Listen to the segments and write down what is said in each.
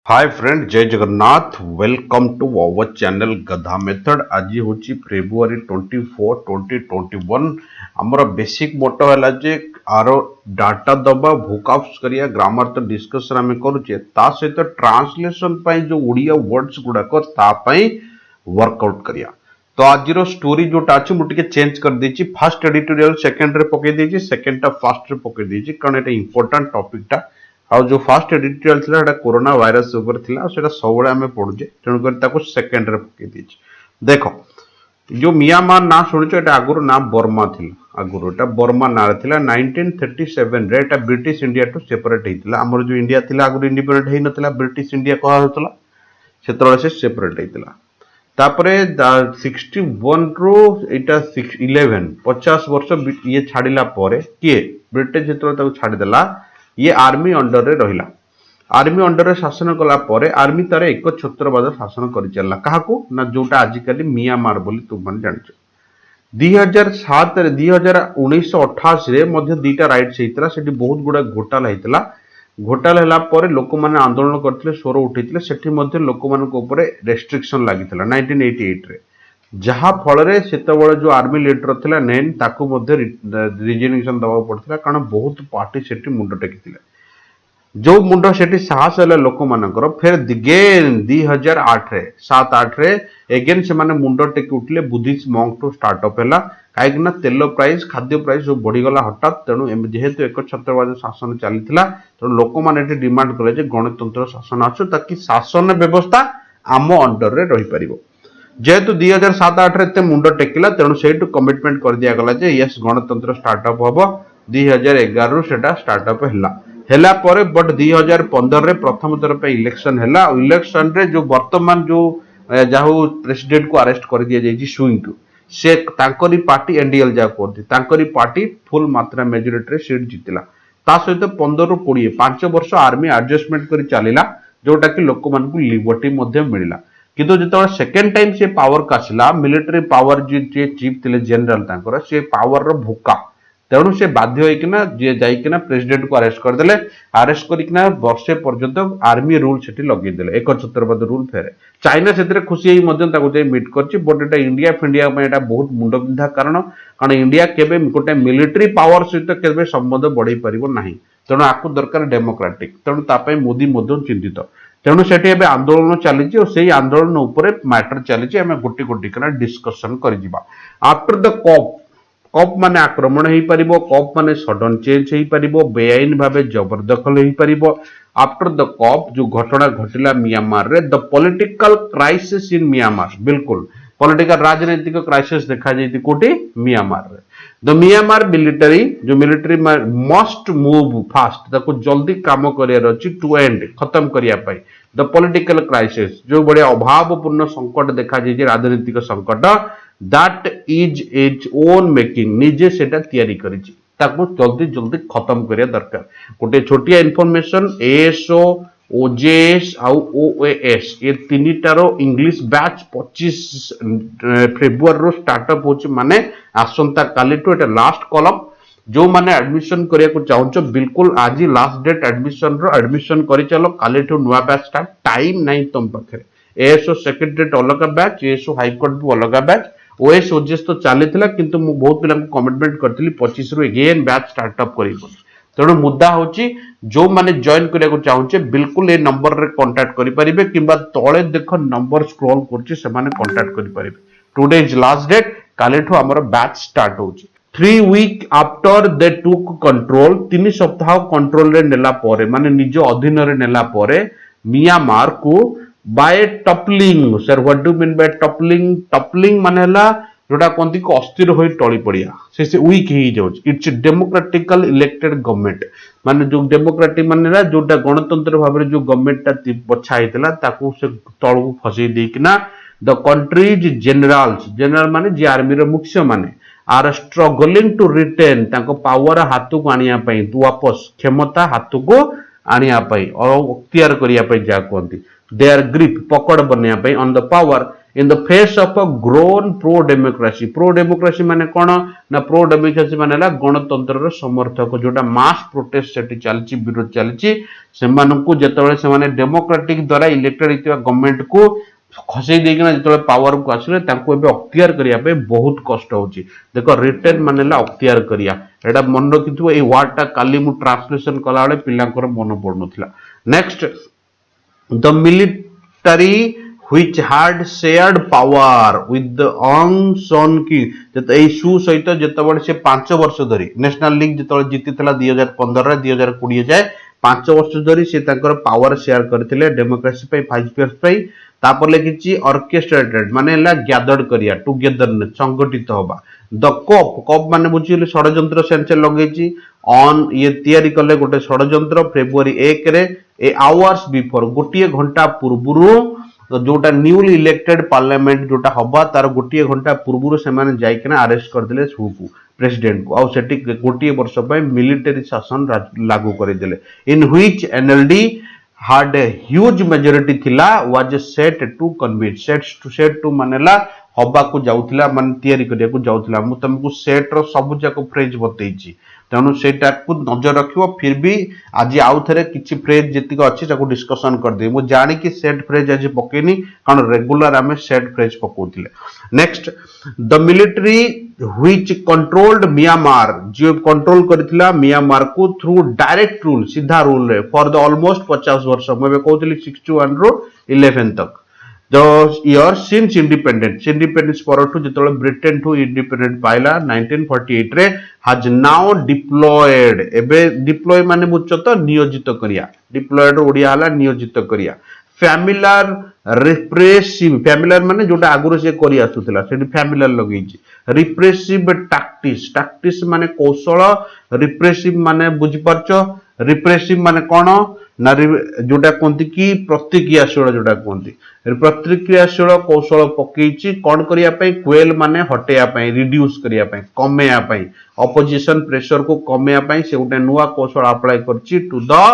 हाय friend, जय Jagannath. Welcome to our channel गधा method. आज हूँ फेब्रुआरी 24 2021। आमर बेसिक मोटो है जे आर डाटा दबा भोकाब्स करिया ग्रामर तो डिस्कशन आम करुचे ता सहित ट्रांसलेशन जो उड़िया वर्ड्स गुड़ाक वर्कआउट करिया। तो आज स्टोरी जोटा अच्छे मुझे चेंज कर देची। फर्स्ट एडिटोरियल सेकेंड रे पकई देची, सेकेंड टा फर्स्ट रे पकई देची कारण एटा इंपोर्टेंट टॉपिक टा। आ जो फर्स्ट एडिटोरियल थिला एटा कोरोना वायरस ऊपर थिला, सेटा सबले आमे पढुचे तेणु कर ताको सेकेंड रे पकई देची। देखो जो म्यांमार ना शुणिचो एटा आगुरु ना बर्मा थिला। आगुरु एटा बर्मा ना थिला। 1937 रे एटा ब्रिटिश इंडिया टू सेपरेट हेतिला। हमर जो इंडिया थिला आगुरु इंडिपेंडेंट हेइ नथिला, ब्रिटिश इंडिया कहा होतला, सेतरे से सेपरेट हेतिला। तापरे 61 रु एटा 11 50 वर्ष ये छाडिला परे किए ब्रिटिश जेतरे ताको छाडी देला, ये आर्मी अंडर रे रहिला। आर्मी अंडर रे शासन कला परे आर्मी तार एक छत्रवाद शासन करि चलला। काहाकू ना जोटा आजिकली म्यांमार बोली तुम मन जानछ। 2007 रे 1988 रे मध्य दीटा राइट्स हेतिला। सेठी बहुत गुडा घोटाला हेतिला। घोटाला हला परे लोक माने आंदोलन करथिले, स्वर उठैथिले। सेठी मध्य लोक मानक ऊपर रेस्ट्रिक्शन लागिथिला 1988 रे, जहा फल रे सेतबेले जो आर्मी लीडर थिला नेन ताकू मध्य रिजिग्नेशन दबा पड़थिला कारण बहुत पार्टी सेठी मुंड टेकिथिले। जो मुंड सेठी साहस हला लोक मानकर फिर दिगेन 2008 रे 7-8 रे एगेन से माने मुंड टेकी उठले। बुद्धिस्ट मॉन्क टू स्टार्टअप हला काहेकि ना तेल प्राइस खाद्य प्राइस जो बढ़ी गला हठात। तेणु जेहेतु एक छत्रवाद शासन चलीथिला तेणु लोक माने एठी डिमांड कले जे गणतंत्र शासन आछो ताकि शासन व्यवस्था आम अंडर रे रही परिबो। जेहेतु 2007-8 रे मुंड टेकिला तेणु सेठु कमिटमेंट कर दिया गला जे यस गणतंत्र स्टार्टअप हबो। 2011 रु सेटा स्टार्टअप हैला परे बट 2015 रे प्रथम थर पे इलेक्शन हैला। इलेक्शन रे जो वर्तमान जो जाहु प्रेसिडेंट को अरेस्ट कर दिया जायछि सुइंग को, से तांकरी पार्टी एनडीएल जा करथि, तांकरी पार्टी फुल मात्रा मेजॉरिटी रे सीट जितिला। ता सहित 15 रु 20 5 वर्ष आर्मी एडजस्टमेंट करी चलिला, जोटा कि लोक मान को लिबर्टी मध्य मिलिला। किंतु जो सेकेंड टाइम से पावर का आसला, मिलिटरी पावर जी चीफ थिले जनरल तांकर से पावर रो भूका। तेणु से बाध्य होइकिना जे जाइकिना प्रेसिडेंट को अरेस्ट करदेले। अरेस्ट करिकिना वर्षे पर्यंत आर्मी रूल सेठी लगै देले, एक छत्रवाद रूल फेरे। चाइना सेतरे खुशी हेइ मध्य ताको जे मीट करछि, बट एटा इंडिया फेंडिया में एटा बहुत मुंडबिंधा कारण इंडिया केबे गोटे मिलिटरी पावर सहित केबे संबंध बढ़ाई परिबो नाही। तेणु आकु दरकार डेमोक्रेटिक। तेणु तापय मोदी मध्य चिंतित। तेणु सेठी एबे आंदोलन चलीछि और सेही आंदोलन ऊपर मैटर चलीछि। आमे गोटी गोटी कना डिस्कशन करि जिबा। आफ्टर द कप माने आक्रमण हेइ परिबो, कप माने सडन चेंज हेइ परिबो, बेआईन भाबे जबरदखल हेइ परिबो। आफ्टर द कप जो घटना घटिला म्यांमार रे, the political crisis in Myanmar, बिल्कुल पॉलिटिकल राजनीतिक क्राइसिस देखा जाइति कोटी म्यांमार रे। द म्यांमार मिलिटरी जो मिलिटरी मस्ट मूव फास्ट, ताको जल्दी काम करियार अछि टू एंड खत्म करिया पाई द पॉलिटिकल क्राइसिस। जो बड़े अभावपूर्ण संकट देखा जाइछि राजनीतिक संकट, that is its own making, निजे सेटा तयारी करिछि, ताको जल्दी जल्दी खत्म करिया दरकार। गोटे छोटिया इनफॉरमेशन, एएसओ ओजेएस आउ ओएएस ये तीनिटारो इंग्लिश बैच 25 फेब्रुआरी रो स्टार्टअप होछि। माने आसंता काली टू एटा लास्ट कॉलम। जो माने एडमिशन करिया को चाहउछ बिल्कुल आज लास्ट डेट एडमिशन रो, एडमिशन करि चलो। काली टू नुवा बैच स्टार्ट, टाइम नाही तुम पाखरे। एएसओ सेक्रेटरीट अलगा बैच, एएसओ हाईकोर्ट भी अलगा बैच, ओएस ओजेएस तो चलीथिला किंतु मु बहुत पिला को कमिटमेंट करथिली 25 रु अगेन बैच स्टार्टअप करिबो। तेणु मुद्दा होची जो माने जॉइन करिया को चाहउचे बिल्कुल ए नंबर रे कांटेक्ट करि परिबे, किबा तळे देखो नंबर स्क्रॉल करछि से माने कांटेक्ट करि परिबे। टुडे इज लास्ट डेट, कालेठो हमर बैच स्टार्ट होची। 3 week after they took control, 3 सप्ताह कंट्रोल रे नेला परे माने निज अधीन रे नेला परे म्यांमार को by toppling. Sir what do mean by toppling? Toppling माने हला जोटा कोंती को अस्थिर होई टळी पड़िया, से वीक ही जाउछ। इट्स डेमोक्रेटिकल इलेक्टेड गवर्नमेंट माने जो डेमोक्रेटिक माने ना जोटा गणतंत्र भाबरे जो गवर्नमेंट ता बछा हेतला ताकू से तळू फसई देकिना द कंट्रीज जनरल्स, जनरल माने जे आर्मी रो मुख्य माने आर स्ट्रगलिंग टू रिटेन ताको पावर हाथु को आनिया पई, वापस क्षमता हाथु को आनिया पई और अख्तियार करिया पई जा कोंती। their grip पकड़ बनया पे on the power in the face of a grown pro democracy माने कौन ना pro democracy माने ला गणतंत्र रो समर्थक जोटा मास प्रोटेस्ट सेठी चलची विरोध चलची सेमानकु जेतबेले सेमाने डेमोक्रेटिक द्वारा इलेक्टेड इतिवा गवर्नमेंट को खसई देकिना जेतबेले पावर को आसिले तांको एबे अख्तियार करिया पे बहुत कष्ट होची देखो रिटर्न माने ला अख्तियार करिया एटा मन रखिथु ए वर्ड टा काली मु ट्रांसलेशन कला बेले पिलांकर मन पड़नथिला next the military which had shared power with the Aung San Suu Kyi ए सु सहित जेतबेले से 5 वर्ष धरी नेशनल लीग जेतबेले जीतितला 2015 रे 2020 जाय 5 वर्ष धरी से तांकर पावर शेयर करथिले डेमोक्रेसी पे 5 इयर्स पे तापर लेकिछि ऑर्केस्ट्रेटेड माने ला गैदर्ड करिया टुगेदर संगठित होबा द कप माने बुझिले षडयंत्र सेंसे लगेछि ऑन ये तयारी कले गोटे षडयंत्र फेब्रुआरी 1 रे ए आवर्स बिफोर गोटिए घंटा पूर्वरु तो जोटा न्यूली इलेक्टेड पार्लियामेंट जोटा हबा तार गोटिए घंटा पूर्वरु से माने जाइकना अरेस्ट कर दिले सुकु प्रेसिडेंट को आ सेठी गोटिए वर्ष पे मिलिटरी शासन लागू कर दिले in which NLD had a huge majority थिला was set to convince set to मानेला हबा को जाउथिला मान तयारी करिया को जाउथिला मु तुमको सेट रो सब जाको फ्रेज बतैछि तेणु सेटा को नजर रखियो फिर भी आज आउ थरे किछि फ्रेज जेतिक अछि ताको डिस्कशन कर दे मु जानि कि सेट फ्रेज आज पकेनी कारण रेगुलर हमें सेट फ्रेज पकोथिले next the military which controlled Myanmar जो कंट्रोल करथिला म्यांमार को थ्रू डायरेक्ट रूल सीधा रूल रे फॉर द ऑलमोस्ट 50 वर्ष मैं कहउतली 61 रो 11 तक the year since independence पर जितले ब्रिटेन टू इंडिपेंडेंट पाइला 1948 रे has now deployed एबे डिप्लॉय माने बुझछ तो नियोजित करिया डिप्लॉयड ओडिया हला नियोजित करिया फैमिलियर रिप्रेसिव फैमिलियर माने जोटा आगुरो से करि आसुतला सेठी फैमिलियर लगेछि रिप्रेसिव टैक्टिस माने कौशल रिप्रेसिव माने बुझि परछ रिप्रेसिव माने कोन ना जोटा कहती कि प्रतिक्रियाशील जोटा कहती प्रतिक्रियाशील कौशल पकईची कौन करने क्वेल माने हटेया रिड्यूस करने कमेया अपोजिशन प्रेशर को कमेया से गोटे नुआ कौशल अप्लाई करची टू द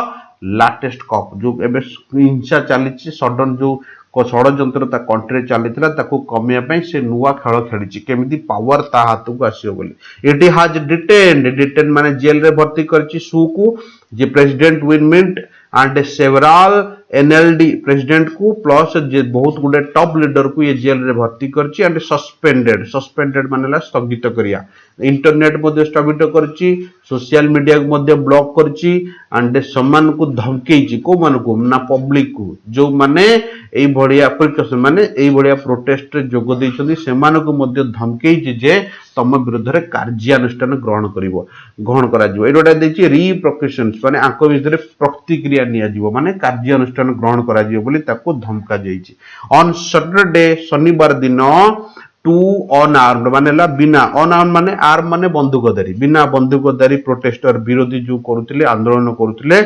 लाटेस्ट कप जो एबे हिंसा चली सडन जो षडयंत्र ता कंट्री चलीथिला ताको कमेया से नुआ खेल खेली केमिति पावर ता हाथ को आसियो बोली इट हैज डिटेन माने जेल रे भर्ती करची सू को जे president Win Myint and several NLD president को प्लस जे बहुत गुडे टॉप लीडर को ये जेल रे भर्ती करची एंड सस्पेंडेड मानेला स्थगित करिया इंटरनेट मध्ये स्थगित करची सोशल मीडिया को मध्ये ब्लॉक करची एंड सम्मान को धमकेची को मन को ना पब्लिक को जो माने एई भड़िया प्रिकॉशन माने एई भड़िया प्रोटेस्ट रे जोग दैछथि सेमान को मध्ये धमकेची जे तम विरुद्ध रे कार्यानुष्ठान ग्रहण करा जिवो एडोटा दैछि रिप्रोकेशंस माने आंको विरुद्ध प्रतिक्रिया निया जिवो माने कार्यानुष्ठान ग्रहण करा जिवो बोली ताको धमका जाइछि ऑन सैटरडे शनिवार दिन टू अनआर्म्ड मानेला बिना अनआर्म्ड माने आर्म माने बंदूकधारी बिना बंदूकधारी प्रोटेस्टर विरोधी जो करुथिले आंदोलन करुथिले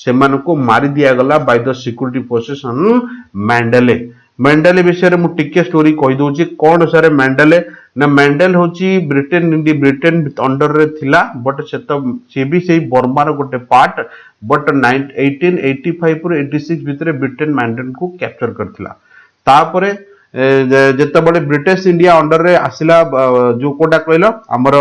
सेमान को मारी दिया गला by the security forces on Mandalay विषय मु टिके स्टोरी कहि दोछि कोन सारे मेंडेले ना मेंडेल होची ब्रिटेन अंडर रे थिला बट से भी सेही बर्मार गोटे पार्ट बट 1885 पुर 86 भितरे ब्रिटेन मेंडेल को कैप्चर करथिला तापरे जेते बडे ब्रिटिश इंडिया अंडर रे आसिला जो कोटा कहलो हमर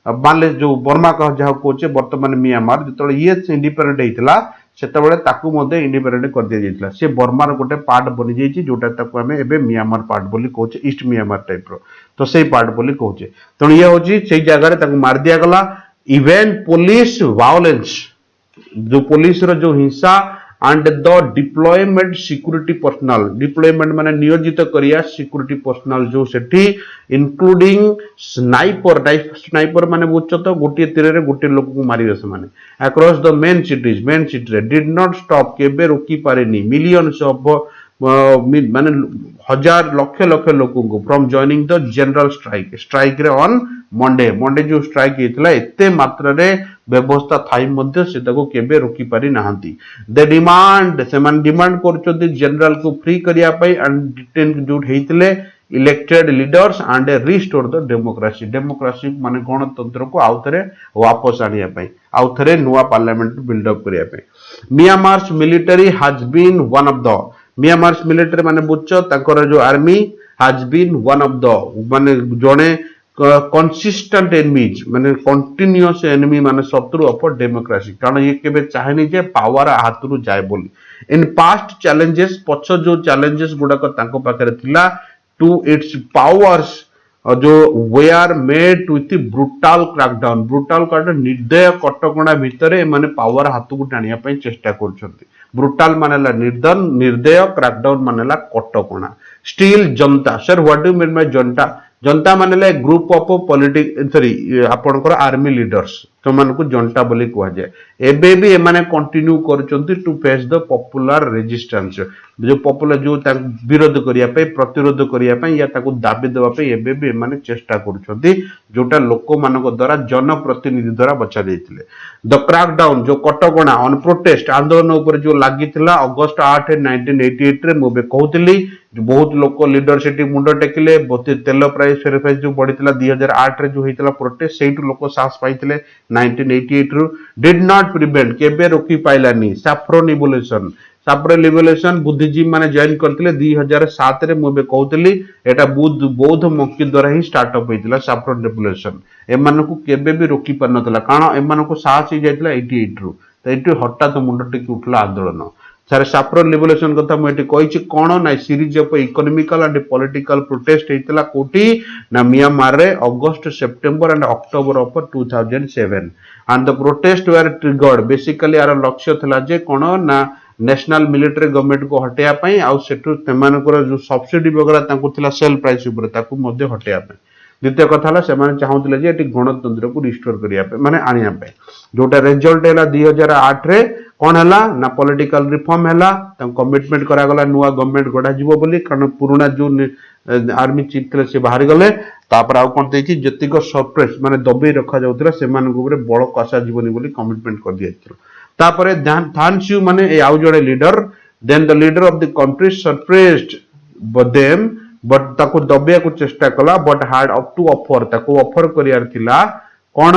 बाले जो बर्मा कह जहा कोचे वर्तमान म्यांमार जेतले ये इंडिपेंडेंट हेतिला सेतबेले ताकू मध्ये इंडिपेंडेंट कर दिया जायतिला से बर्मार गोटे पार्ट बनि जायछि जोटा ताकू हमें एबे म्यांमार पार्ट बोली कहउचे ईस्ट म्यांमार टाइप रो तो सेही पार्ट बोली कहउचे तण ये होची सेही जगह रे ताकू मार दिया गला इवन पुलिस वायलेंस जो पुलिस रो जो हिंसा and the deployment security personnel deployment माने नियोजित करिया सिक्योरिटी पर्सनल जो सेठी इंक्लूडिंग स्नाइपर माने बुझछ तो गोटे तीर रे गोटे लोक को मारिबे से माने अक्रॉस द मेन सिटी रे डिड नॉट स्टॉप केबे रोकी पारेनी मिलियंस ऑफ माने हजार लक्ष लोक को from joining the general strike रे ऑन मंडे जो स्ट्राइक हेतला एते मात्रा रे व्यवस्था थाई मध्य से ताको केबे रोकी पारि नाहंती दे डिमांड से मान डिमांड करछथि जनरल को फ्री करिया पई एंड डिटेन जो हेतले elected leaders and restore the democracy democracy माने गणतंत्र को आउ थे वापस आनिया पई आउ थे नुआ पार्लियामेंट बिल्डअप करिया पई Myanmar military has been one of the Myanmar military माने बुझ ताकर जो army has been one of the माने जणे कंसिस्टेंट एनिमीज माने कंटिन्यूअस एनिमी माने शत्रु ऑफ डेमोक्रेसी कारण ये केबे चाहेनी जे पावर हाथरू जाए बोली इन पास्ट चैलेंजेस पछ जो चैलेंजेस गुडा तांको पाखरे थिला टू इट्स पावर्स जो वेआर मेड विथ ब्रुटाल क्रैकडाउन निर्दय कटकणा भितर माने पावर हाथ को टाणिया पई चेष्टा करछंती ब्रुटाल मानेला निर्दय क्रैकडाउन मानेला कटकणा स्टिल जनता sir what do mean by जनता जनता मानेला ग्रुप ऑफ पॉलिटिक सॉरी आपनकर आर्मी लीडर्स तो मानको जनता बोली कहा जाए एबे भी एमाने कंटिन्यू करचंती to face the popular resistance जो पॉपुलर जो विरोध करिया पे प्रतिरोध करिया पे या ताको दाबी देबा पे एबे भी एमाने चेष्टा करचंती जोटा लोक मानको द्वारा जनप्रतिनिधि द्वारा बचा देथिले द क्रैकडाउन जो कटकणा ऑन प्रोटेस्ट आंदोलन ऊपर जो लागिथिला अगस्त 8 1988 रे मोबे कहउतिली बहुत लोक लीडर सेठी मुंड टेकिले बोते तेल प्राइस फेरफाइस जो बढ़िथिला 2008 रे जो हेतिला प्रोटेस्ट सेठु लोक साहस पाइथिले 1988 रु डिड नॉट प्रिवेंट केबे रोकी पाइलानी सैफ्रन रिवोल्यूशन बुद्धिजीवी माने जॉइन करथिले 2007 रे मोबे कहउतिली एटा बौद्ध मंकी द्वारा ही स्टार्टअप होइतिला सैफ्रन रिवोल्यूशन एमानकु केबे भी रोकी पारनतला कारण एमानकु साहस ही जाइतिला 88 रु तो एटु हठात मुंड टेकी उठला आंदोलन सर सैफ्रन रिवोल्यूशन कथा मु एटी कहिछि कोन ना series of economical and political protest हेतिला कोटी ना म्यांमार रे August September and October of 2007 and the protest were triggered basically आर लक्ष्य थला जे कोन ना नेशनल मिलिटरी गवर्नमेंट को हटेया पई आउ सेटु तेमानकर जो सब्सिडी वगैरह तांको थिला सेल प्राइस ऊपर ताकू मध्ये हटेया पई द्वितीय कथा हला सेमाने चाहउतिले जे एटी गणतंत्र को रिस्टोर करिया पे माने आनिया पे जोटा रिजल्ट हैला 2008 रे कोन हैला ना पॉलिटिकल रिफॉर्म हैला ता कमिटमेंट करा गला नुवा गवर्नमेंट गडा जीवो बोली कारण पुराना जो आर्मी चीफ थे से बाहर गले तापर आउ कोन देछि जतिक सरप्रेस माने दबे रखा जाउतरा सेमान ऊपर बड़ कसा जीवनी बोली कमिटमेंट कर दिया तापर थैंक्स यू माने ए आउ जोडे leader then the leader of the country suppressed them but ताको दबिया को चेष्टा कला but hard up to offer ताको ऑफर करियार थिला कोन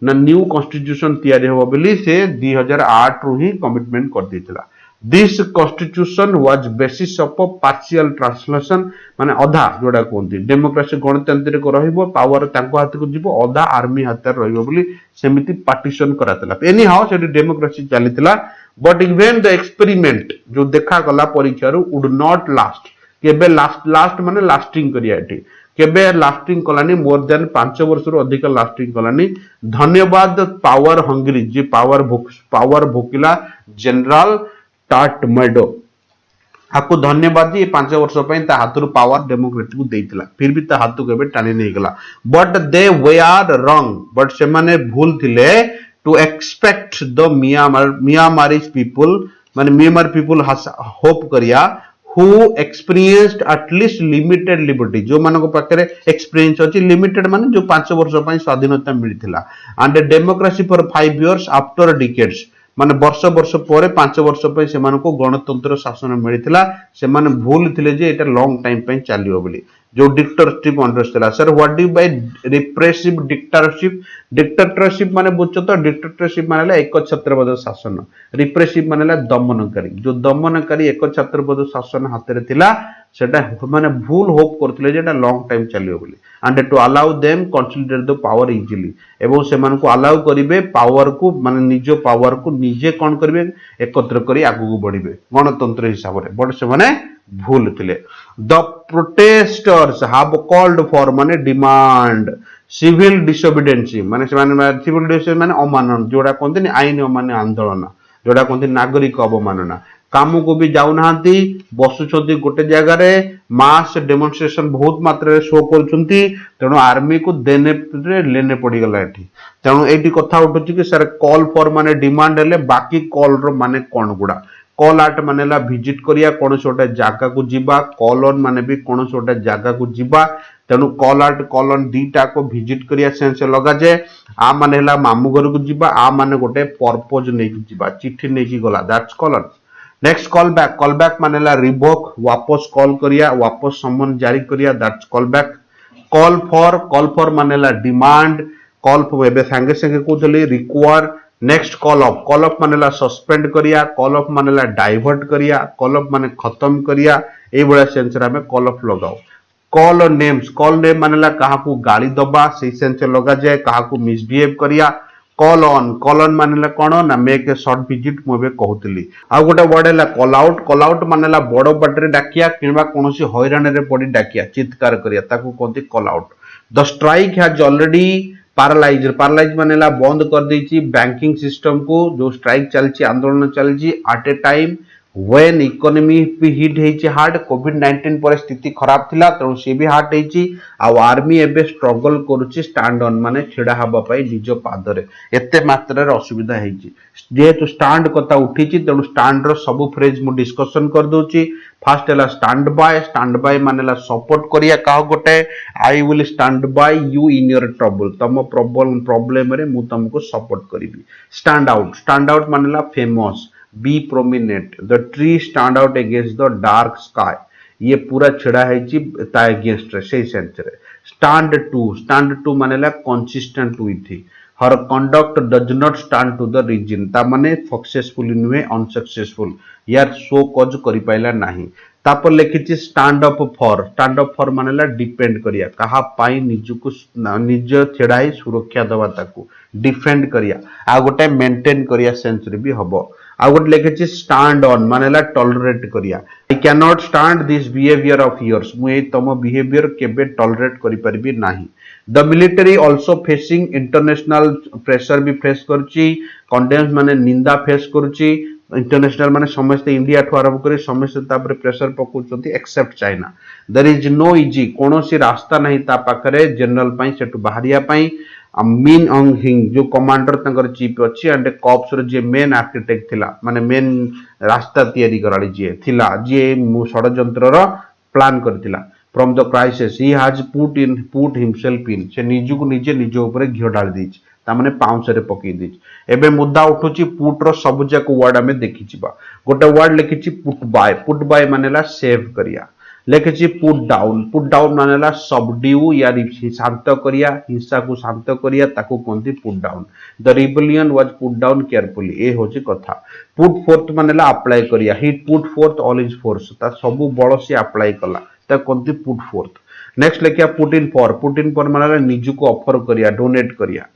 ना न्यू कॉन्स्टिट्यूशन तैयारी हो बोली से 2008 रु ही कमिटमेंट कर देथिला this constitution was basis of partial translation माने अधा जोडा कोंती डेमोक्रेसी गणतंत्र को रहिबो पावर तांको हाथ को जीवो अधा आर्मी हाथ रहिबो बोली सेमिति पार्टीशन करातला एनी हाउ से डेमोक्रेसी चलीतला बट इवन द एक्सपेरिमेंट जो देखा गला परीक्षा रु वुड नॉट लास्ट केबे लास्ट माने लास्टिंग करिया एठी केबे लास्टिंग कलानी मोर देन 5 वर्ष रु अधिक लास्टिंग कलानी धन्यवाद पावर हंग्री जे पावर भोकिला जनरल टाट मैडो आपको धन्यवाद ये 5 वर्ष पई ता हाथ रु पावर डेमोक्रेटिक को देइतला फिर भी ता हाथ केबे टाणी नहीं गला but they were are wrong but से माने भूल थिले to expect the Myanmarese people माने मियांमार पीपल होप करिया who experienced at least limited liberty जो मानको पाखरे एक्सपीरियंस अछि लिमिटेड माने जो 5 वर्ष पई स्वाधीनता मिलिथिला and a democracy for 5 years after decades माने वर्ष परे 5 वर्ष पई से मानको गणतंत्र शासन मिलिथिला से माने भूल थिले जे एटा लॉन्ग टाइम पई चलियो बोली जो डिक्टेटरशिप अंडरस्टला sir what do by repressive dictatorship माने बुझो तो डिक्टेटरशिप मानेला एक छत्रपद शासन रिप्रेसिव मानेला दमनकारी जो दमनकारी एक छत्रपद शासन हाथ रे थिला सेटा माने भूल होप करथिले जेटा लॉन्ग टाइम चलियो बोली and to allow them consolidate the power easily एवं से मानको अलाउ करिवे पावर को माने निजो पावर को निजे कोन करिवे एकत्र करी आगु बढ़िबे गणतंत्र हिसाब रे बड से माने भूल थिले the protesters have called for माने डिमांड सिविल डिसोबीडियंसी माने सिविल डिसोबीडियंसी माने अमानन जोडा कोनते आईन अमान्य आंदोलन जोडा कोनते नागरिक अवमानना काम को भी जाऊ नाहांती बसुछंती गोटे जगह रे मास डेमोन्स्ट्रेशन बहुत मात्रा रे शो करछंती तेणु आर्मी को देने लेने पड़ी गला एठी तेणु एठी कथा उठुची कि सर कॉल फॉर माने डिमांड हेले बाकी कॉल रो माने कोन गुडा कॉल आउट मानेला विजिट करिया कोन सोटा जागा को जीवा कॉल ऑन माने भी कोन सोटा जागा को जीवा तेणु कॉल आउट कॉल ऑन दीटा को विजिट करिया सेंस लगा जे आ माने हला मामू घर को जीवा आ माने गोटे पर्पज नै की जीवा चिट्ठी नै की गला that's call on next call back मानेला रिवोक वापस कॉल करिया वापस समन जारी करिया that's call back call for मानेला डिमांड कॉल एबे संगे संगे कहते रिक्वायर नेक्स्ट कॉल ऑफ मानेला सस्पेंड करिया कॉल ऑफ मानेला डाइवर्ट करिया कॉल ऑफ माने खत्म करिया ए बड़ा सेंस रे हमें कॉल ऑफ लगाओ कॉल नेम मानेला काहाकू गाली दबा से सेंस लगा जाए काहाकू मिसबिहेव करिया कॉल ऑन मानेला कोन ना मेक ए शॉर्ट विजिट मुबे कहतली आ गोटे वर्ड है कॉल आउट मानेला बड़ बाटरे डाकिया किबा कोनोसी हैरान रे पड़ी डाकिया चित्कार करिया ताकू कहते call out the strike has already paralyse मानेला बंद कर देची बैंकिंग सिस्टम को जो स्ट्राइक चलची आंदोलन चलची at a time when economy hit हेची हार्ड कोविड-19 पर स्थिति खराब थिला त से भी हार्ड हेची आ आर्मी एबे स्ट्रगल करूची स्टैंड ऑन माने छिडा हबा पई निज पादरे एते मात्रा रे असुविधा हेची जेहेतु स्टैंड कथा उठीची तेणु स्टैंड रो सब फ्रेज मु डिस्कशन कर दोची फर्स्ट है स्टैंड बाय मानेला सपोर्ट करिया काह गोटे I will stand by you in your trouble तम प्रॉब्लम रे मु तुमको सपोर्ट करिवि स्टैंड आउट मानेला famous B prominent the tree stand out against the dark sky ये पूरा छिड़ा है ता अगेंस्ट रे से सेंस रे स्टैंड टू मानेला consistent with her conduct does not stand to the reason ता माने सक्सेसफुल नुहे अनसक्सेसफुल यार शो कज करि पाइला नाही तापर लिखिछि स्टैंड अप फॉर मानेला डिपेंड करिया कहा पाई निजको निज छेड़ाई सुरक्षा दवा ताकू डिफेंड करिया आ गोटे मेंटेन करिया सेंस रे भी हबो आ गोटे लिखिछि स्टैंड ऑन मानेला टॉलरेट करिया I can not stand this behaviour of yours मु ए तम बिहेवियर केबे टॉलरेट करि परबी नाही the military also facing international pressure भी फेस करची कंडेम्स माने निंदा फेस करची इंटरनेशनल माने समस्त इंडिया ठू आरंभ कर समस्त तापर प्रेशर पकाउछंती except China there is no easy कोनोसी रास्ता नहीं ता पाखरे जनरल पई सेटू बाहरिया पई मिन अंग हिंग जो कमांडर तंकर चीफ अछि एंड कॉप्स रो जे मेन आर्किटेक्ट थिला माने मेन रास्ता तयारी कराली जे थिला जे षडयंत्र रो प्लान करथिला from the crisis he has put himself in से निजु निजे निज ऊपर घियो डाल दीच तामने पाउंसरे पकई दीच एबे मुद्दा उठुची पुट रो सब जाक वर्ड हमें देखि छिबा गोटे वर्ड लिखिची पुट बाय मानेला सेव करिया लिखिची पुट डाउन मानेला सबड्यू या शांत करिया हिंसा को शांत करिया ताको कोंती put down the rebellion was put down carefully ए होची कथा पुट फोर्थ मानेला अप्लाई करिया he put forth all his force ता सब बळ से अप्लाई कला ता कोंती पुट फोर्थ नेक्स्ट लिखिया पुट इन फॉर मानेला निजु को ऑफर करिया डोनेट करिया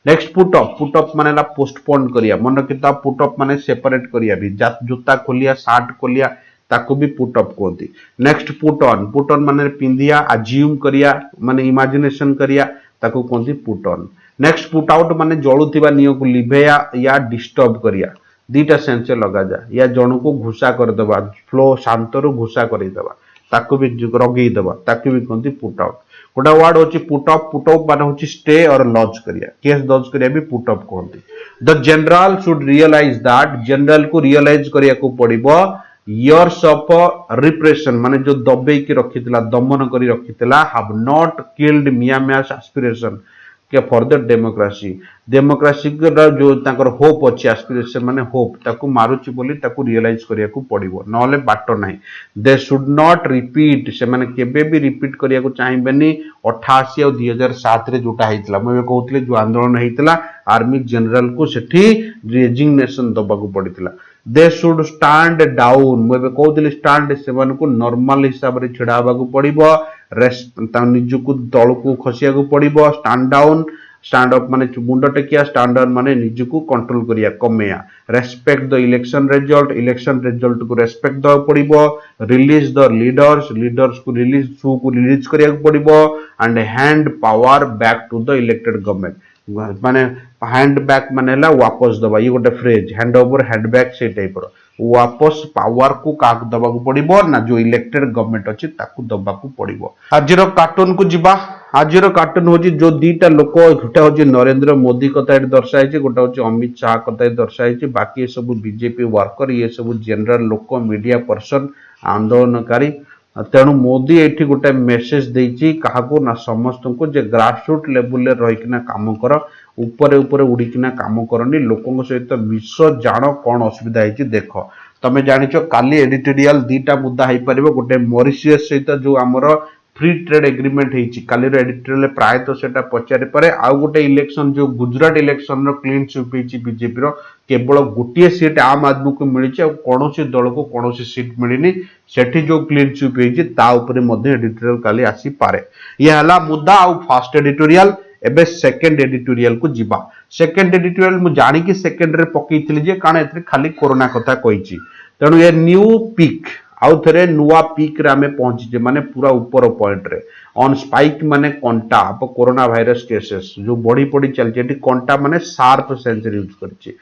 नेक्स्ट पुट अप मानेला पोस्टपोन करिया मन किता पुट अप माने सेपरेट करिया भी जूता खोलिया शर्ट खोलिया ताको भी पुट अप कहती नेक्स्ट पुट ऑन माने पिंदिया अज्यूम करिया माने इमेजिनेशन करिया ताको कहती put on next put out माने जळुथिबा नियो को लिभेया या डिस्टर्ब करिया दीटा सेंस लगा जा या जण को घुसा कर देबा फ्लो शांतरो घुसा करि देबा ताको भी रगेई देबा ताको भी कहती पुट आउट गोटा वर्ड होची पुट अप माने होची स्टे और लॉन्च करिया केस दर्ज करिया भी पुट अप कहती the general should realize that general को रियलाइज करिया को पड़िबो years of repression माने जो दबे की रखितला दमन करी रखितला have not killed Myanmar's aspiration के फॉर द डेमोक्रेसी जो ताकर होप अछि एस्पिरेशन माने होप ताकू मारुची बोली ताकू रियलाइज करिया को पड़िबो नले बाटो नाही दे शुड नॉट रिपीट से माने केबे भी रिपीट करिया को चाहिबेनी 88 और 2007 रे जोटा हेतला मैं कहउतले जो आंदोलन हेतला आर्मी जनरल को सेठी रेजिग्नेशन दबा को पड़ितला दे शुड स्टैंड डाउन मैं कहउतले स्टैंड सेवन को नॉर्मल हिसाब रे छिड़ाबा को पड़िबो निज को तल को खसिया को पड़िबो स्टैंड डाउन स्टैंड अप माने मुंड टेकिया स्टैंड डाउन माने निज को कंट्रोल करिया कमेया रेस्पेक्ट द इलेक्शन रिजल्ट को रेस्पेक्ट द पड़िबो रिलीज द लीडर्स को रिलीज करिया को पड़िबो and hand power back to the elected government माने हैंड बैक मानेला वापस दबा ये गोटे phrase hand over hand back से टाइप रो वापस पावर को काक दबा को पड़िबो ना जो इलेक्टेड गवर्नमेंट अछि ताकू दबा को पड़िबो आजिरो कार्टून को जिबा आजिरो कार्टून होजी जो दीटा लोक गोटे होजी नरेंद्र मोदी कथा दर्शाई छै गोटे होजी अमित शाह कथा दर्शाई छै बाकी ये सब बीजेपी वर्कर ये सब जनरल लोक मीडिया पर्सन आंदोलनकारी तेणु मोदी एठी गोटे मेसेज देछि काहाको ना समस्त को जे ग्रासरूट लेवल रे रही किना काम कर ऊपर ऊपर उड़ी किना काम करनी लोकों सहित विश्व जान कौन असुविधा है देख तमे जानिचो काली एडिटोरियल दीटा मुद्दा हेई परिबो गोटे मॉरिशियस सहित जो हमर फ्री ट्रेड एग्रीमेंट हेची काली एडिटोरियल प्राय तो सेटा पचारे परे आउ गोटे इलेक्शन जो गुजरात इलेक्शन रो क्लीन स्वीप हेची बीजेपी रो केवल गोटे सीट आम आदमी को मिली और कौन दल को कौन सीट मिलनी सेठी जो क्लीन स्वीप हेची ता उपरे मध्ये एडिटोरियल काली आसी पारे ये हला मुद्दा आउ फर्स्ट एडिटोरियल एबे सेकंड एडिटोरियल को जिबा सेकंड एडिटोरियल मु जानि कि सेकंड रे पकेइथिली जे कारण एथरे खाली कोरोना कथा कहिची तेणु ये न्यू पीक आउ थरे नुआ पीक रे आमे पहुंची माने पूरा ऊपर पॉइंट रे ऑन स्पाइक माने कंटा अब कोरोना वायरस केसेस जो बड़ी बड़ी चलची एटी कंटा माने शार्प सेंसर यूज करची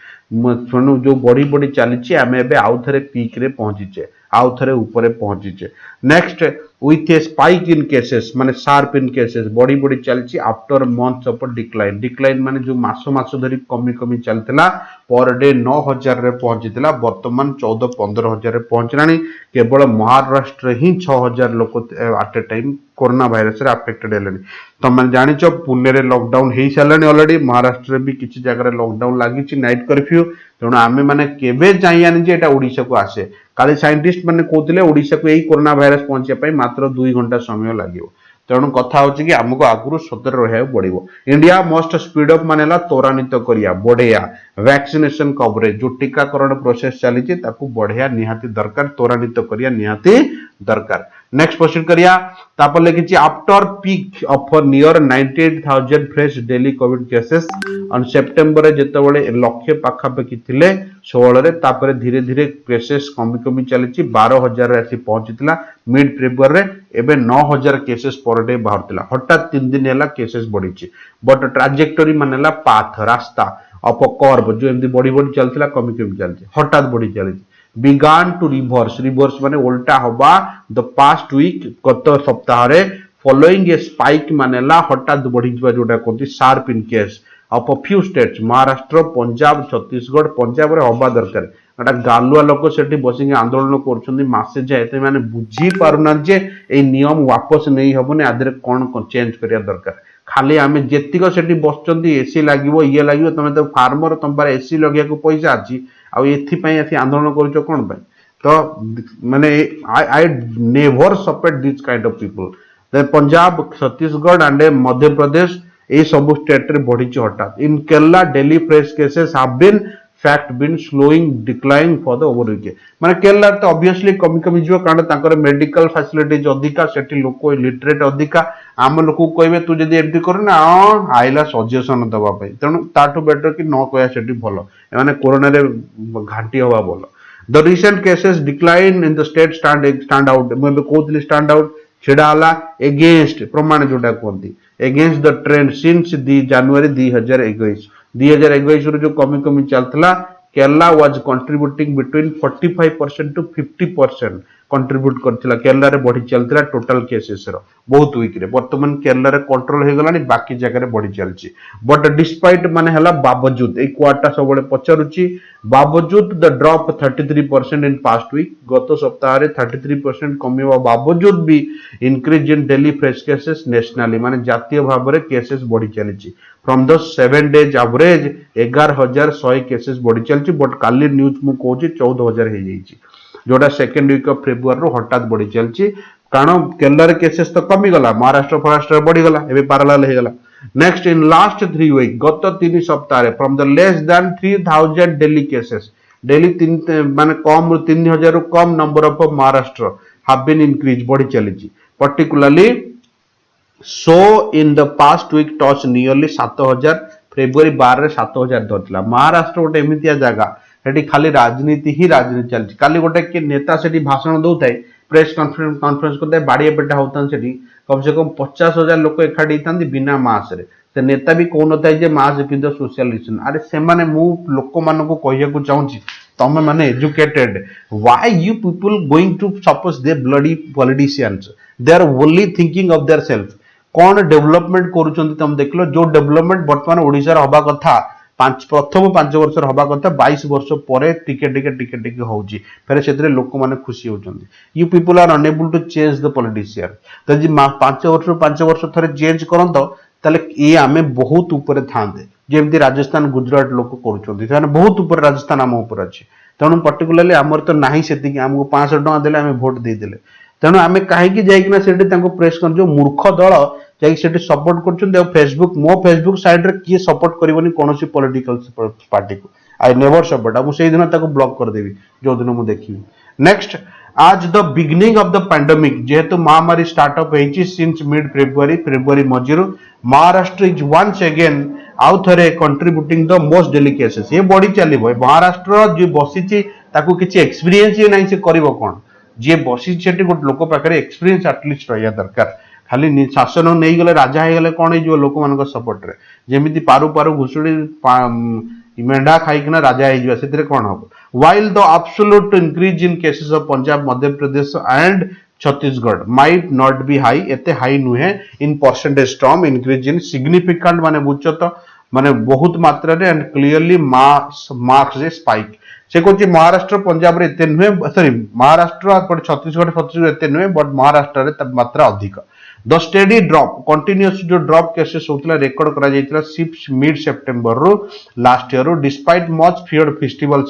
सुनु जो बड़ी बड़ी चलची आमे एबे आउ थरे पीक रे पहुंचीचे आउ थरे ऊपर पहुंचीचे next with a spike in cases माने sharp in cases बड़ी बड़ी चलची आफ्टर मंथ्स ऑफ डिक्लाइन माने जो मासो धरी कमी कमी चलतला पर डे 9000 रे पहुंचीतला वर्तमान 14-15,000 रे पहुंचलानी केवल महाराष्ट्र ही 6000 लोक at a time corona virus रे अफेक्टेड हेलेनी तो माने जानिचो पुणे रे लॉकडाउन हेई सालानी ऑलरेडी महाराष्ट्र रे भी किछि जगह रे लॉकडाउन लागिछि नाइट कर्फ्यू तेणु आमे माने केबे चाहियानी जे एटा ओडिसा को आसे काली साइंटिस्ट माने कहते ओडिशा को यही कोरोना भाइरस पहुंचे मात्र 2 घंटा समय लगे तेणु कथा होची कि हमको आगु सतर्क रहा पड़ो इंडिया मस्ट स्पीड अप मानेला त्वरान्वित करिया बढ़िया वैक्सीनेशन कवरेज जो टीकाकरण प्रोसेस चली बढ़िया निहाती दरकार त्वरान्वित करिया निहाती दरकार नेक्स्ट क्वेश्चन करिया तापर लिखिछि after peak of near 98,000 fresh daily covid cases on September जेतबेले लक्ष्य पाखापाखि थिले 16 रे तापर धीरे धीरे केसेस कमी कमी चली 12,000 रे आसी पहुंचीला मिड फेब्रुआरी रे एबे 9,000 केसेस पर डे बाहरतिला हठात 3 दिन हैला केसेस बढ़ीची बट ट्राजेक्टरी मानेला पाथ रास्ता अप कर्व जो एमदी बड़ी बड़ी चलतिला कमी कमी चलती हठात बढ़ी चली began to reverse माने उल्टा हवा द पास्ट वीक गत सप्ताह रे फॉलोइंग ए स्पाइक मानेला हठात बढ़ी जवा जोटा कोती sharp in case of a few states Maharashtra Punjab Chhattisgarh Punjab रे हवा दरकार एटा गालुआ लोक सेठी बसिंग आंदोलन करछन्ती मासे जे एते माने बुझी पारुना जे ए नियम वापस नहीं हबने आदरे कोन चेंज करिया दरकार खाली आमे जेतिक सेठी बसचन्ती एसी लागिवो ये लागिवो तमे तो फार्मर तम पर एसी लगिया को पैसा अछि आ एथि पई एथि आंदोलन करछो कोन पई तो माने I never support this kind of people the Punjab Chhattisgarh and Madhya Pradesh ए सब स्टेट रे बढ़ी हठात in Kerala daily fresh cases have been fact been slowing decline for the over week माने केरला तो ऑब्वियसली कमी कमी जो कारण ताकर मेडिकल फैसिलिटीज अधिका सेठी लोक लिटरेट अधिका आम लोक कहबे तू जदी एमती कर ना आइला सजेशन दबा पई तणु ताटू बेटर कि न कहया सेठी भलो माने कोरोना रे घांटी हवा भलो the recent cases decline in the state stand out मैं कहतली स्टैंड आउट छिड़ा हला अगेंस्ट प्रमाण जोटा कहती against the trend since January 2021 रो जो कमी कमी चलतला Kerala was contributing between 45% to 50% contribute करथिला केरला रे बढ़ी चलथिला टोटल केसेस रो बहुत वीक रे वर्तमान केरला रे कंट्रोल हे गलानी बाकी जगह रे बढ़ी चलची बट डिस्पाइट माने हला बावजूद ए क्वार्टर सबले पचरुची बावजूद the drop 33% in past week गत सप्ताह रे 33% कमिवा बावजूद भी increase in daily fresh cases nationally माने जातीय भाव रे केसेस बढ़ी चलीची from the 7 days average 11,100 cases बढ़ी चलची बट काली न्यूज मु कहूची 14,000 हे जाईची जोटा सेकेंड वीक ऑफ फेब्रुआरी रो हठात बढ़ी चलची कारण केरला रे केसेस तो कमी गला महाराष्ट्र फराष्ट्र बढ़ी गला एबे पैरेलल हे गला नेक्स्ट इन लास्ट 3 वीक गत 3 सप्ताह रे from the less than 3,000 daily cases daily 3 माने कम 3,000 रो कम number of Maharashtra have been increase बढ़ी चलीची particularly so in the past week touch nearly 7,000 February 12 रे 7,000 धरथिला महाराष्ट्र गोटे एमितिया जगह हेटी खाली राजनीति ही राजनीति चलची काली गोटे के नेता सेठी भाषण दउथाय प्रेस कॉन्फ्रेंस करते बाड़िया पेटा होतन सेठी कम से कम 50,000 लोक एखाडी थांती बिना मास्क रे से नेता भी कोन थाय जे मास्क पिंदो सोशल डिस्टेंस अरे से माने मु लोक मानको को कहिया को चाहूची तमे माने educated why you people going to suppose they bloody politicians they are only thinking of their self कौन डेवलपमेंट करूचंती तुम देखलो जो डेवलपमेंट वर्तमान ओडिसा रे हबा कथा प्रथम 5 वर्ष हवा कथा 22 वर्ष पर टिके टिके टिके टिके होउची फेर सेतरे लोक माने खुशी होउचंदी you people are unable to change the politician त जी 5 वर्ष थरे चेंज करंत ताले ए आमे बहुत ऊपर थांदे जेमती राजस्थान गुजरात लोक करूचंदी थाने बहुत ऊपर राजस्थान आम ऊपर अछि तेणु पर्टिकुलाली आमर तो नाही सेतिकी हमको 500 टका देले आमे वोट दे देले तेणु आमे काहेकि जाइकिना सेठी तांको प्रेस कर जो मूर्ख दल जाई सेठी सपोर्ट करछन दे फेसबुक मो फेसबुक साइड रे किए सपोर्ट करबनी कोनोसी पॉलिटिकल पार्टी को आई नेवर सपोर्ट आ से दिन ताको ब्लॉक कर देबी जो दिन मु देखी नेक्स्ट आज the beginning of the pandemic जेहेतु महामारी स्टार्टअप होईची सिंस मिड फेब्रुआरी मजिरु महाराष्ट्र इज वंस अगेन आउ थरे contributing the most daily cases ये बॉडी चलिबो महाराष्ट्र जे बसिची ताको किछि एक्सपीरियंस ही नाही से करिवो कोन जे बसी सेठी गोट लोक पाखरे एक्सपीरियंस एटलीस्ट रहया दरकार खाली शासन नहीं गले राजा हे गले कोन जो लोक मानक सपोर्ट रे जेमिति पारु पारु घुसुडी मेंढा खाइकिना राजा हे जिवा सेतिरे कोन हो while the absolute increase in cases of Punjab Madhya Pradesh and Chhattisgarh might not be high एते हाई नुहे in percentage term increase in significant माने बुझत माने बहुत मात्रा रे and clearly marks a spike से कोची महाराष्ट्र पंजाब रे एते नुहे सॉरी महाराष्ट्र और छत्तीसगढ़ एते नुहे बट महाराष्ट्र रे मात्रा अधिक द स्टेडी ड्रॉप कंटिन्यूअस जो ड्रॉप केसेस होतला रेकॉर्ड करा जायतला मिड सितंबर रो लास्ट ईयर रो despite much feared festival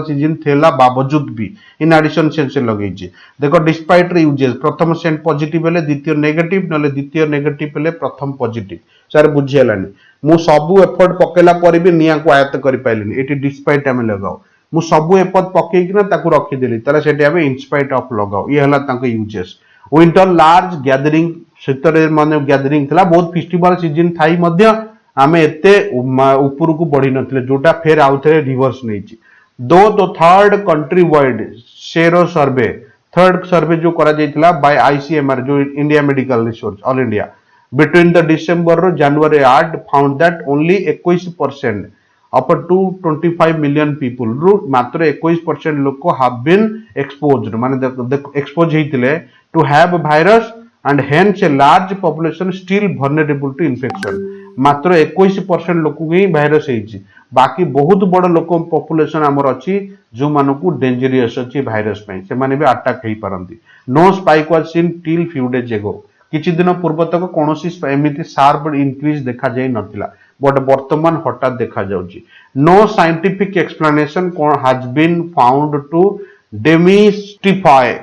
season थेला बावजूद भी इन एडिशन से लगै छी देखो डिस्पाइट रे यूजेस प्रथम सेंट पॉजिटिव हेले द्वितीय नेगेटिव नले द्वितीय नेगेटिव हेले प्रथम पॉजिटिव सर बुझी हलानी मु सबु एफर्ट पकेला पर भी निया को आयत्त करि पाइलिनी एटी डिस्पाइट हम लगाओ मु सबु एफर्ट पकेइ किना ताकू रखि देली तले सेटी हम इनस्पाइट ऑफ लगाओ ये हला ताको यूजेस विंटर लार्ज गैदरिंग शीतरे माने गैदरिंग थला बहुत फेस्टिवल सीजन थाई मध्य आमे एते ऊपर को बढ़ी नथिले जोटा फेर आउथरे रिवर्स नैची दो तो थर्ड कंट्री वाइड शेरो सर्वे थर्ड सर्वे जो करा जायतला बाय आईसीएमआर जो India medical research all India between the December रो जनवरी 8 found that only 21% upper to 25 million people रु मात्र 21% लोक हैव बीन एक्सपोज्ड माने एक्सपोज हेतिले to have a virus and hence a large population still vulnerable to infection मात्र 21% लोक ही virus हेछि बाकी बहुत बड़ लोक पॉपुलेशन हमर अछि जो मानको डेंजरियस अछि भाइरस पई से माने भी अटैक हेई परंती no spike was seen till few days ago किछि दिन पूर्व तक कोनोसी एमिति शार्प इंक्रीज देखा जाय नथिला बट वर्तमान हठात देखा जाउची no scientific explanation has been found to demystify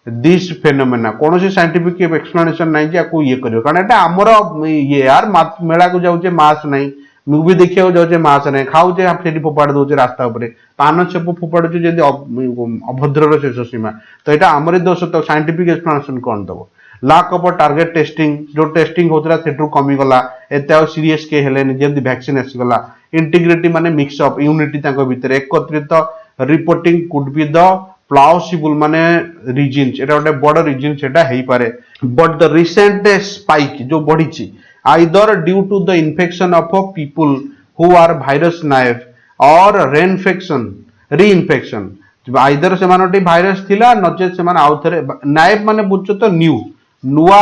this phenomena कौन सी साइंटिफिक एक्सप्लेनेशन नहीं जे को ये करियो कारण एटा हमर ये यार मेला को जाउचे मास नहीं मूवी देखियो जाउचे मास नहीं खाउचे हम सेठी फोपाड़ दोचे रास्ता ऊपर पान छप फोपाड़ुचे जदी अभद्र रो शेष सीमा तो एटा हमरे दोष तो साइंटिफिक एक्सप्लेनेशन कोन दबो लैक ऑफ टारगेट टेस्टिंग जो टेस्टिंग होतरा सेठु कमी गला एते सीरियस के हेलेनी जेदी वैक्सीन आसी गला इंटीग्रिटी माने मिक्स अप यूनिटी ताको भीतर एकत्रित रिपोर्टिंग कुड बी द प्लाउसिबल माने रीजन्स एटा गोटे बड़ रीजन सेटा हेई पारे बट द रिसेंट स्पाइक जो बढ़ी either due to the infection of people who are virus naive और रीइन्फेक्शन आइदर से मानोटी वायरस थिला नचे से मान आउ थरे नाइफ माने बुझो तो न्यू नुआ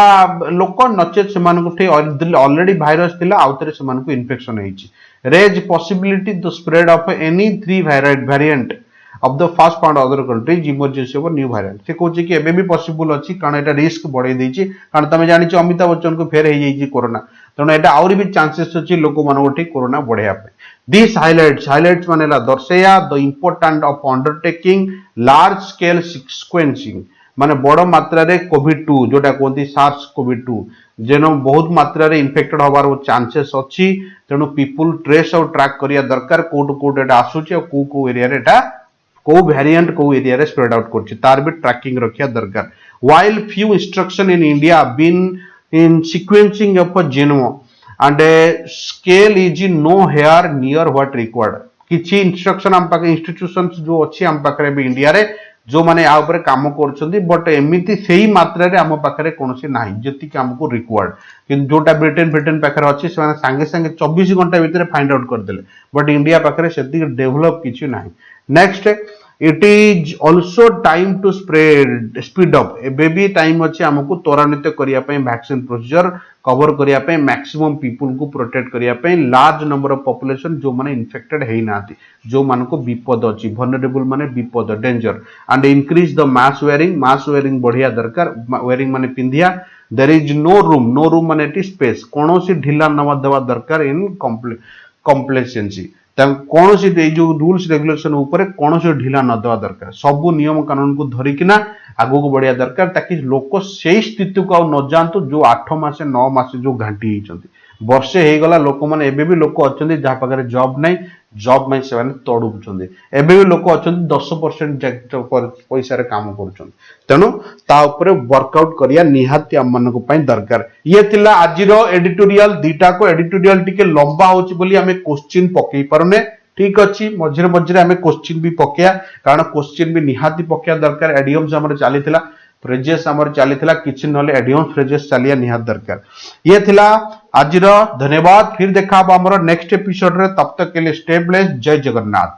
लोक नचे से मान को ऑलरेडी वायरस थिला आउ थरे से मान को इन्फेक्शन हेची raise possibility the spread of any three variant of the first found other countries emergency of new variant से कहूँ कि एबे भी पॉसिबल अछि कारण एटा रिस्क बढ़ाई देछि कारण तमे जानि छ अमिताभ बच्चन को फेर हे जाइछि कोरोना तनो एटा और भी चांसेस अछि लोक मानव ठीक कोरोना बढ़िया पे दिस हाइलाइट्स मानेला दर्शया the important of undertaking large scale sequencing माने बड़ मात्रा रे कोविड 2 जोटा कोंती सार्स कोविड 2 जेनो बहुत मात्रा रे इन्फेक्टेड होबार चांसेस अछि तेनो पीपल ट्रेस और ट्रैक करिया दरकार कोड एटा आसुछि और को एरिया रे एटा को वेरिएंट को एरिया रे स्प्रेड आउट करछि तार भी ट्रैकिंग रखिया दरकार while few instruction in India been in sequencing of a genome and a scale is nowhere near what required किछि इंस्ट्रक्शन हम पाके इंस्टीट्यूशंस जो अछि हम पाकरे भी इंडिया रे जो माने आ ऊपर काम करछन्ती बट एमिति सेही मात्रा रे हम पाकरे कोनोसी नाही जति कि हमको रिक्वायर्ड कि जोटा ब्रिटेन पाकरे अछि से माने संगे संगे 24 घंटा भीतर फाइंड आउट कर देले बट इंडिया पाकरे सेति डेवलप किछि नाही next it is also time to speed up एबे भी टाइम अच्छे हमको त्वरान्वित करिया पई वैक्सीन प्रोसीजर कवर करिया पई मैक्सिमम पीपल को प्रोटेक्ट करिया पई लार्ज नंबर ऑफ पॉपुलेशन जो माने इन्फेक्टेड हेई नाथि जो मानको विपद अछि वल्नरेबल माने विपद danger and increase the mass wearing बढ़िया दरकार वेयरिंग माने पिंधिया देयर इज नो रूम माने टी स्पेस कोनोसी ढिला नवा देवा दरकार इन कॉम्प्लेक्सेंसी कौन सी जो रूल्स रेगुलेशन ऊपर कौन सी ढिला न देवा दरकार सबू नियम कानून को धरिकिना आगू को बढ़िया दरकार ताकि लोक से स्थिति को न जातु जो 8 मास 9 मास जो घाटी होती वर्षे हो गला लोक मैंने एबे भी लोक अच्छा जहाँ पाखे जॉब नहीं जॉब में से तड़ुचंदी एबे भी लोक अच्छा 10% पैसा काम कर तेणु ताऊपर वर्कआउट करिया निहाती आम मान दरकार ये थिला आजिर एडिटोरियल दीटा को एडिटोरियल टिके लंबा होची बोली आमे क्वेश्चन पकई पारने ठीक अच्छी मझे मझे आम क्वेश्चन भी पकेया कारण क्वेश्चन भी निहाती पकेया दरकार एडियम्स आमर चलीथिला फ्रेजेस आमर चलीथिला किछि नले एडियम्स फ्रेजेस चलिया निहात दरकार ये थिला आजिर धन्यवाद फिर देखा आमर नेक्स्ट एपिसोड रे तब तक के लिए स्टे ब्लेस्ड जय जगन्नाथ।